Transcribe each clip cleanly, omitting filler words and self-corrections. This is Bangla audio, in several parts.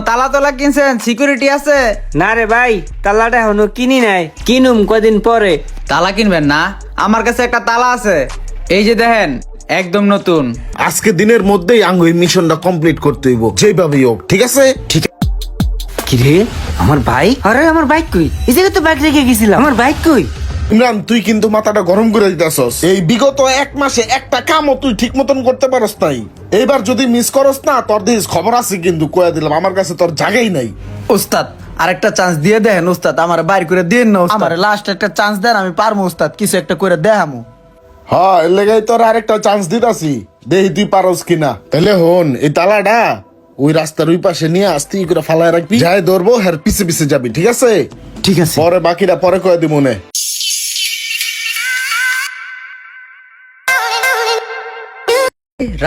তালা তোলা কিনছেন? সিকিউরিটি আছে? না রে ভাই, তালাটা এখনো কিনি নাই, কিনুম কদিন পরে। তালা কিনবেন না? আমার কাছে একটা তালা আছে, এই যে দেখেন, একদম নতুন। আজকে দিনের মধ্যেই আঙ্গু এই মিশনটা কমপ্লিট করতে হইব যেভাবেই হোক, ঠিক আছে? ঠিক কি রে, আমার বাইক? আরে আমার বাইক কই? এই জায়গায় তো বাইক রেখে গেছিলাম, আমার বাইক কই? ইমরান, তুই কিন্তু মাথাটা গরম করে দিতেছস। এই বিগত এক মাসে একটা কামও তুই ঠিক মতন করতে পারস নাই। এইবার যদি মিস করস না, তোর দিস খবর আছে কিন্তু, কয়ে দিলাম, আমার কাছে তোর জায়গাই নাই। উস্তাদ আরেকটা চান্স দিয়ে দেন উস্তাদ, আমার বাইর করে দিন না উস্তাদ, আমার লাস্ট একটা চান্স দেন, আমি পারবো উস্তাদ, কিছু একটা করে দেখামু। হ্যাঁ, এর লেগেই তোর আরেকটা চান্স দিতাছি, দেখি তুই পারস কিনা। তাহলে হন, এই তালাটা ওই রাস্তার ওই পাশে নিয়ে আস্তে করে ফালায় রাখবি, যাই ধরবো হ্যাঁ পিছে পিছে যাবি, ঠিক আছে? ঠিক আছে। পরে বাকিটা পরে কয়ে দিব মনে।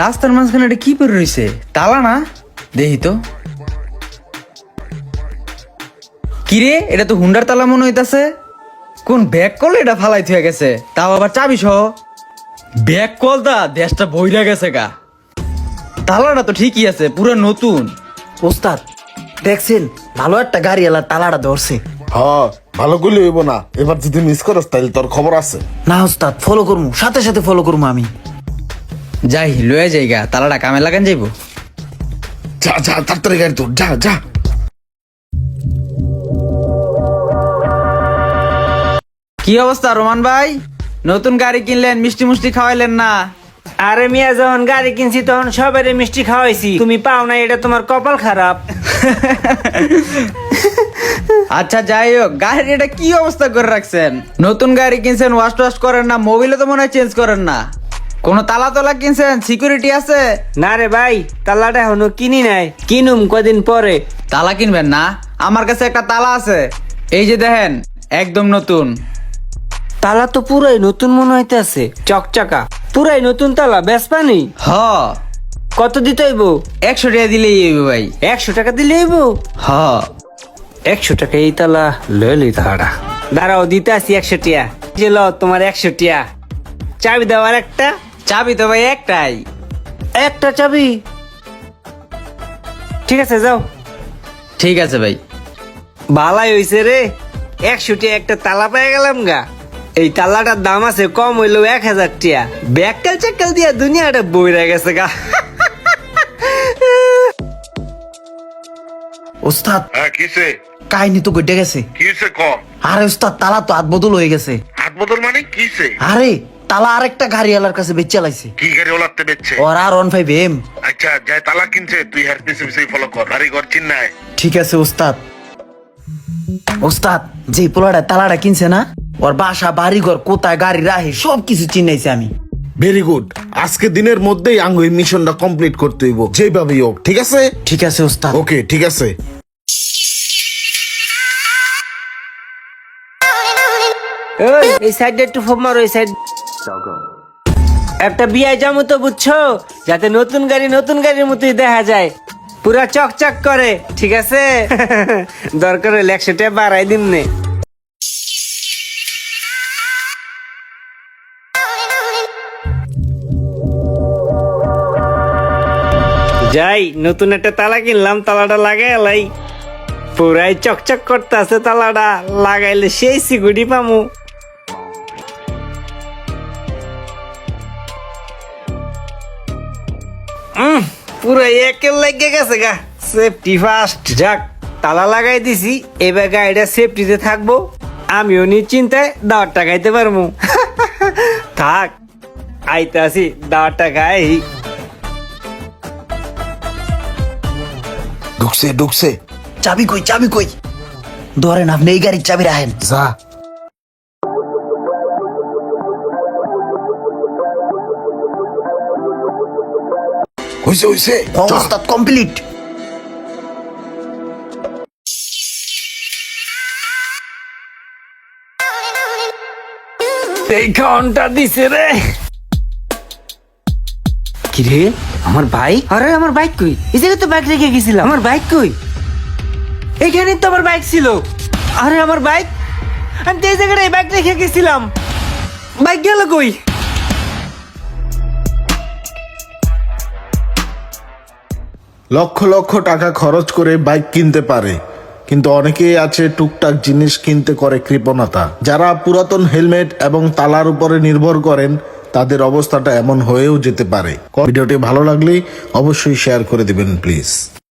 রাস্তার মাঝখানে এটা কি পরে রয়েছে? তালা না, দেখি তো। কিরে, এটা তো হুন্ডার তালা মনে হইতাছে। কোন ব্যাগ কল এটা ফালাই থুয়ে গেছে, তাও আবার চাবি সহ। ব্যাগ কলটা দেশটা বইরা গেছে গা। তালাটা তো ঠিকই আছে, পুরো নতুন। ওস্তাদ দেখছেন, ভালো একটা গাড়ি এলা তালাটা ধরছে। হ্যাঁ, ভালো করলে হইব না, এবার যদি মিস করস তাহলে তোর খবর আছে। না ওস্তাদ, ফলো করবো, সাথে সাথে ফলো করবো আমি। যাই লয়ে যাই গা, তালাটা কামে লাগান যাইবো। যা যা, তাড়াতাড়ি গাড়ি তোর, যা যা। কি অবস্থা রোমান ভাই? নতুন গাড়ি কিনলেন, মিষ্টি মুষ্টি খাওয়াইলেন না? আরে মিয়া, যখন গাড়ি কিনছি তখন সবাই মিষ্টি খাওয়াইছি, তুমি পাও না, এটা তোমার কপাল খারাপ। আচ্ছা যাই হোক, গাড়ির এটা কি অবস্থা করে রাখছেন? নতুন গাড়ি কিনছেন, ওয়াশ টোয়াশ করেন না, মোবিলে তো মনে হয় চেঞ্জ করেন না। কোন তালা তোলা কিনছেন? সিকিউরিটি আছে? না রে ভাই, তালাটা এখনো কিনি নাই, কিনুম কদিন পরে। তালা কিনবেন না? আমার কাছে একটা তালা আছে, এই যে দেখেন, একদম নতুন। তালা তো পুরাই নতুন মনে হইতেছে, চকচকা, পুরাই নতুন তালা, বেশ পানি। হ, কত দিতে হইব? 100 টাকা দিলেই হইবে ভাই। 100 টাকা দিলে হইব? হ, 100 টাকা এই তালা লইলি তাহারা। দাঁড়াও, দিতে আসি 100 টিয়া। যে ল তোমার 100 টিয়া, চাবি দেওয়ার একটা। চাবি তো ভাই একটাই। একটা চাবি? ঠিক আছে, যাও। ঠিক আছে ভাই। ভালাই হইছে রে, 100 টিয়া একটা তালা পেয়ে গেলাম গা। এই তালাটার দাম আছে কম হইলো 1000 টিয়া। ব্যাককাল চেককাল দিয়া দুনিয়াটা বইরা গেছে গা। ওস্তাদ হ্যাঁ, কিসে? কাহিনী তো ঘটে গেছে। কিসে ক? আরে ওস্তাদ, তালা তো হাত বদল হয়ে গেছে। হাত বদল মানে কিসে? আরে তালা আরেকটা গাড়ি এলার কাছে বেচে লাইছে, কি গাড়ি ওলাতে বেচছে? ওর আর 15M। আচ্ছা, যাই তালা কিনছে, তুই হ্যার পিছে পিছে ফলো কর, গাড়ি ঘর চিন্নায়। ঠিক আছে ওস্তাদ। ওস্তাদ, যে পোলাটা তালাটা কিনছে না, ওর বাসা বাড়ি ঘর কোথায় গাড়ি রাহে সবকিছু চিনাইছে আমি। ভেরি গুড, আজকে দিনের মধ্যেই আঙ্গু এই মিশনটা কমপ্লিট করতে হইব যেভাবেই হোক, ঠিক আছে? ঠিক আছে ওস্তাদ। ওকে, ঠিক আছে। ওই, এই সাইডে একটু ফোন মারো, এই সাইড। একটা বিয়ে যাবো তো, বুঝছো, যাতে নতুন গাড়ির মতোই দেখা যায়, পুরা চকচক করে, ঠিক আছে? দরকার হলে 100 টাকা বাড়াই দিন নে। যাই, নতুন একটা তালা কিনলাম, তালাটা লাগাই এলাই, পুরাই চকচক করতে আছে তালাটা, লাগাইলে সেই সিকিউরিটি পামু। পুরো একের লেগে গেছে গা, সেফটি ফার্স্ট। যাক, তালা লাগাই দিছি, এবার গাড়িটা সেফটিতে থাকবো, আমিও নিশ্চিন্তায় দাওয়ারটা খাইতে পারবো। থাক, আইতে আসি, দাওয়ারটা খাই। ঢুকছে ঢুকছে। চাবি কই, চাবি কই? ধরেন, আপনি এই গাড়ির চাবি রাখেন। যা। হইছে হইছে, ওস্তাদ কমপ্লিট। এই ঘন্টা দিছে রে। কি রে, আমার বাইক? আরে আমার বাইক কই? এই জায়গায় তো বাইক রেখে গেছিলাম, আমার বাইক কই? এইখানে তো আমার বাইক ছিল। আরে আমার বাইক, আমি তো এই জায়গায় বাইক রেখে গেছিলাম, বাইক গেল কই? লক্ষ লক্ষ টাকা খরচ করে বাইক কিনতে পারে, কিন্তু অনেকেই আছে টুকটাক জিনিস কিনতে করে কৃপণতা। যারা পুরাতন হেলমেট এবং তালার উপরে নির্ভর করেন তাদের অবস্থাটা এমন হয়েও যেতে পারে। ভিডিওটি ভালো লাগলে অবশ্যই শেয়ার করে দিবেন প্লিজ।